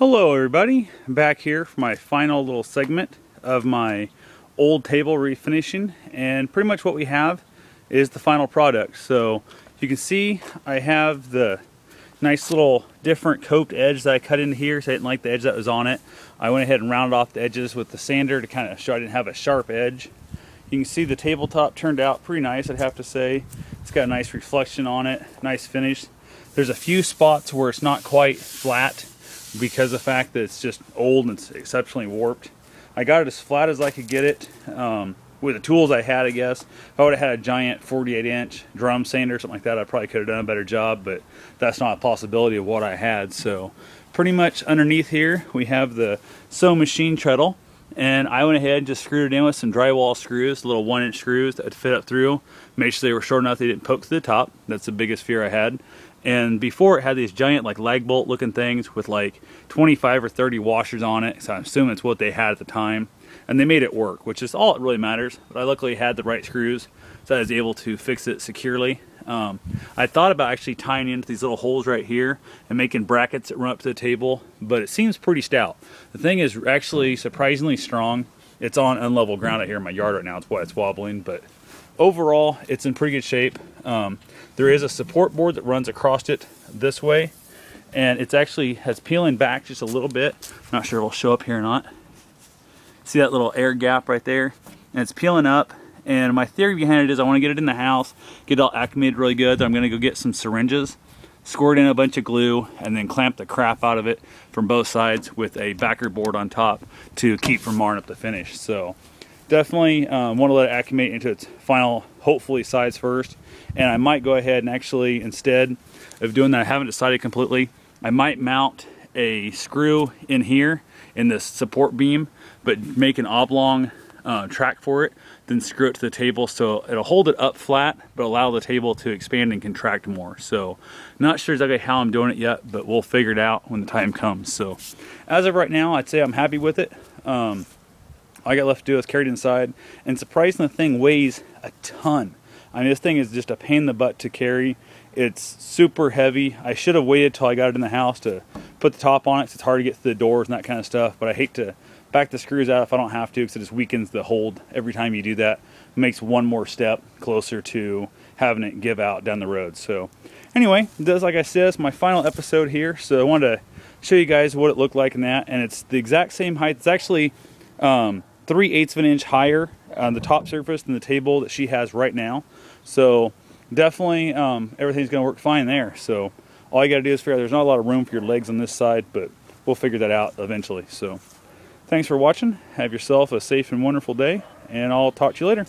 Hello everybody, back here for my final little segment of my old table refinishing, and pretty much what we have is the final product. So you can see I have the nice little different coped edge that I cut into here, so I didn't like the edge that was on it. I went ahead and rounded off the edges with the sander to kind of show I didn't have a sharp edge. You can see the tabletop turned out pretty nice, I'd have to say. It's got a nice reflection on it, nice finish. There's a few spots where it's not quite flat because of the fact that it's just old and it's exceptionally warped. I got it as flat as I could get it with the tools I had, I guess. If I would have had a giant 48-inch drum sander or something like that, I probably could have done a better job, but that's not a possibility of what I had. So pretty much underneath here we have the sewing machine treadle, and I went ahead and just screwed it in with some drywall screws, little 1-inch screws that would fit up through. Made sure they were short enough they didn't poke to the top. That's the biggest fear I had. And before, it had these giant like lag bolt looking things with like 25 or 30 washers on it, so I'm assuming it's what they had at the time, and they made it work, which is all that really matters. But I luckily had the right screws, so I was able to fix it securely. I thought about actually tying into these little holes right here and making brackets that run up to the table, but it seems pretty stout. The thing is actually surprisingly strong. It's on unlevel ground out here in my yard right now, it's why it's wobbling, but overall it's in pretty good shape. There is a support board that runs across it this way, and it's actually has peeling back just a little bit. Not sure if it'll show up here or not. See that little air gap right there? And it's peeling up, and my theory behind it is I want to get it in the house, get it all acclimated really good. Then I'm going to go get some syringes, squirt in a bunch of glue, and then clamp the crap out of it from both sides with a backer board on top to keep from marring up the finish. So definitely want to let it acclimate into its final, hopefully, size first. And I might go ahead and actually, instead of doing that, I haven't decided completely, I might mount a screw in here in this support beam, but make an oblong track for it, then screw it to the table so it'll hold it up flat, but allow the table to expand and contract more. So not sure exactly how I'm doing it yet, but we'll figure it out when the time comes. So as of right now, I'd say I'm happy with it. All I got left to do is carry it inside, and surprisingly, the thing weighs a ton. I mean, this thing is just a pain in the butt to carry. It's super heavy. I should have waited till I got it in the house to put the top on it, because it's hard to get through the doors and that kind of stuff, but I hate to back the screws out if I don't have to, because it just weakens the hold every time you do that. It makes one more step closer to having it give out down the road. So anyway, this, like I said, is my final episode here, so I wanted to show you guys what it looked like in that, and it's the exact same height. It's actually 3/8 of an inch higher on the top surface than the table that she has right now. So definitely everything's going to work fine there. So all you got to do is figure out there's not a lot of room for your legs on this side, but we'll figure that out eventually. So thanks for watching. Have yourself a safe and wonderful day, and I'll talk to you later.